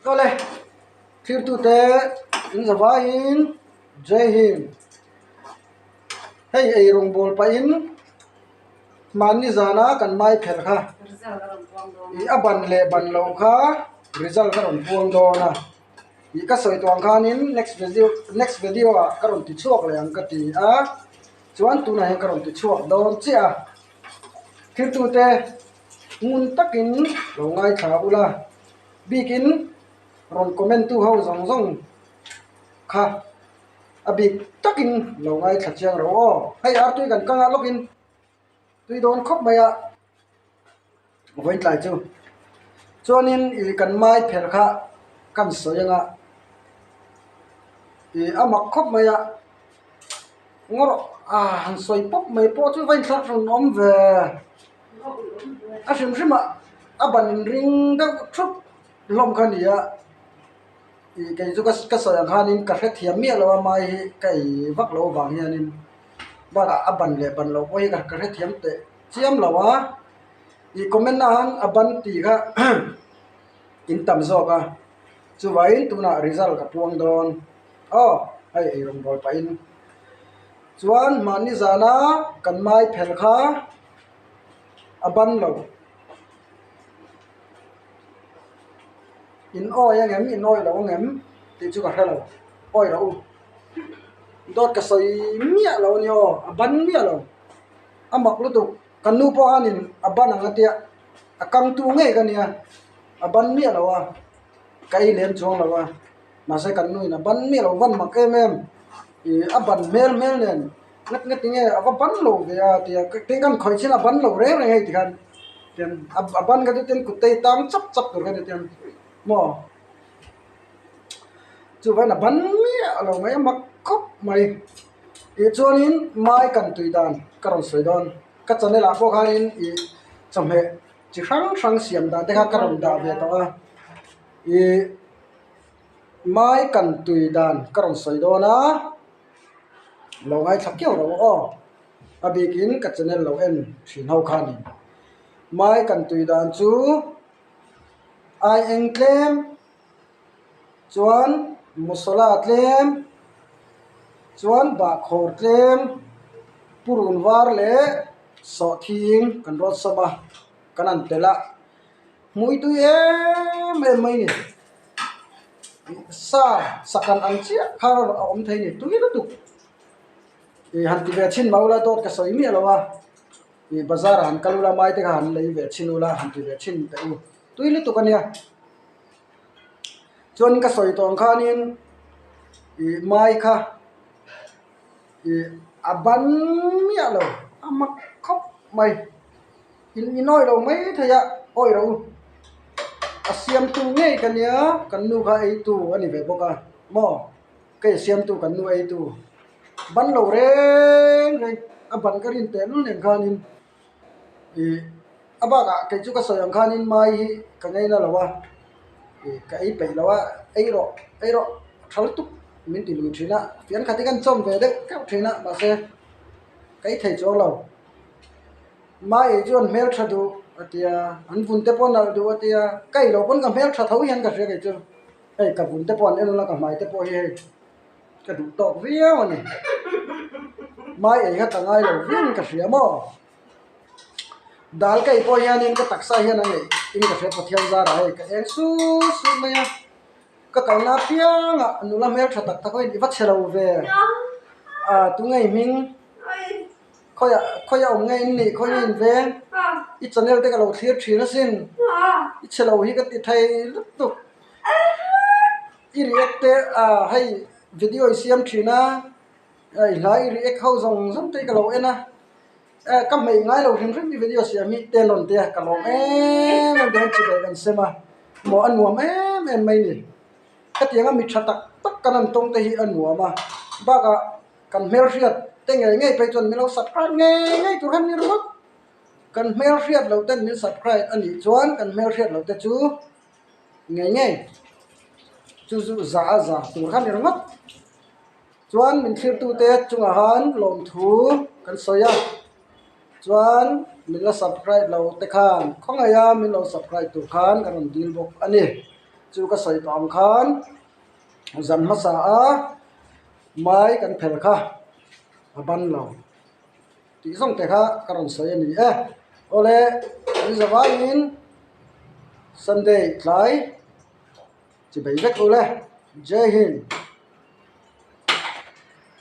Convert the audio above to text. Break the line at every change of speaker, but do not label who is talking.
Tole thir tu te in zawa in jai hind hey ei rong bol pa in mani zana kan mai pher kha I aban le ban lo kha result ka ron puang do na I ka soi tuang khan in next video a ka ron ti chuak le ang ka ti a chuan tu na he ka ron ti chuak don chia thir tu te ngun takin lo ngai tha ula bikin ron comment tu ho zong zong kha abik takin lo ngai tha chiang ro hay ar tu kan kanga login tui don khop maya voin tlai chu chuanin I kan mai pher kha kan soyanga I amak khop maya ngor han soi pop mai po chu voin thak ron om ve a hrim hrim a ban ring da thup lom khania I cái chu ka soi ang khanin ka hre thiam mi lo mai hi kai vak lo wang hianin ba aban le ban lo poi ka hre thiam te chiam lawa I comment na han aban ti kha in tam zo ka chu wai tu na result ka puang don ai ei rong bol pa in chuan mani zana kan mai pher kha aban lo in yang em in oi lo ngem ti chu ka hre lo oi ro dot ka soi mia lo ni aban mia lo amak lu tu kan nu po anin aban ang atia akang tu nge kan ya aban mia lo wa kai lem chong lo wa ma se kan nu na ban mia lo van mak em I aban mel nen ngat nge aban lo ya ti ke kan khoi chin aban lo re ngai ti kan ten aban ga ten ku te tam chap chap tur ga ten mo chu vai na ban mia lo ngai mak khop mai I chuanin mai kan tui dan karon soi don ka chane la po khanin I chamhe chi hrang siam da te kha karon da ve to a I mai kan tui dan karon soi don a lo ngai thak kyo ro abikin ka channel lo en thin ho khani mai kan tui dan chu ai eng tlem chuan musala tlem chuan ba khor tlem purun war le so thing kan rot sama kanan tela mui tu em mai ni sa sakan ang chia khar om thai ni tu ni tu I han ti ve chin maula dot ka soi mi alawa I bazar han kalula mai te han lei ve chin ula han ti ve chin te u tu ni tu kan ya chon ka soi tong khanin I mai kha I aban mi alo amak khop mai in noi lo mai thaya oi ro asiam tu nge kan ya kan nu kha ei tu ani ve boka mo ke siam tu kan nu ei tu ban lo re ngai aban karin te lu nen khanin I abaga ke chu ka soyang khanin mai hi ka ngai na lawa I ka ei pe lawa ei ro thal tu min ti lu thina pian khati kan chom ve de ka thina ba se kai thei cho lo mai jon mel thadu atia an bun te pon al du atia kai lo pon ka mel tha thau hian ka hre ke chu ei ka bun te pon en la ka mai te po hi ka du tok ria ma ni mai ei ha ta ngai lo vin ka hria mo dal kai po hian in ka taksa hian an ei in ka hre pathian za ra ei ka eng su ma ya ka kal na piang anula mel tha tak takoi ni va chelo ve tu ngai ming khoya om ngai ni khoi in ve I channel te ka lo thlir thina sin I chelo hi ka ti thai lup tu I react te hay video I siam thina ai lai react ho zong te ka lo ena kam mai ngai lo hrim hrim video siam mi te lon te ka lo em den chi kan sema mo an mo em mai ni ka tianga mi tha tak kanan tong te hi an mo ma ba ka kan mel riat te ngai pe chon mi lo subscribe ngai tu han ni ro kan mel riat lo ten min subscribe ani chuan kan mel riat lo te chu ngai chu za tu khan ni rongot chuan min thlir tu te chunga han lom thu kan soya chuan min la subscribe lo te khan khongaya min lo subscribe tu khan kan deal bok ani chu ka soi tom khan zan ma sa a mai kan phel kha ban lo ti song te kha karon soi ani ole zawa in Sunday tlai chỉ bảy vết ole jai hind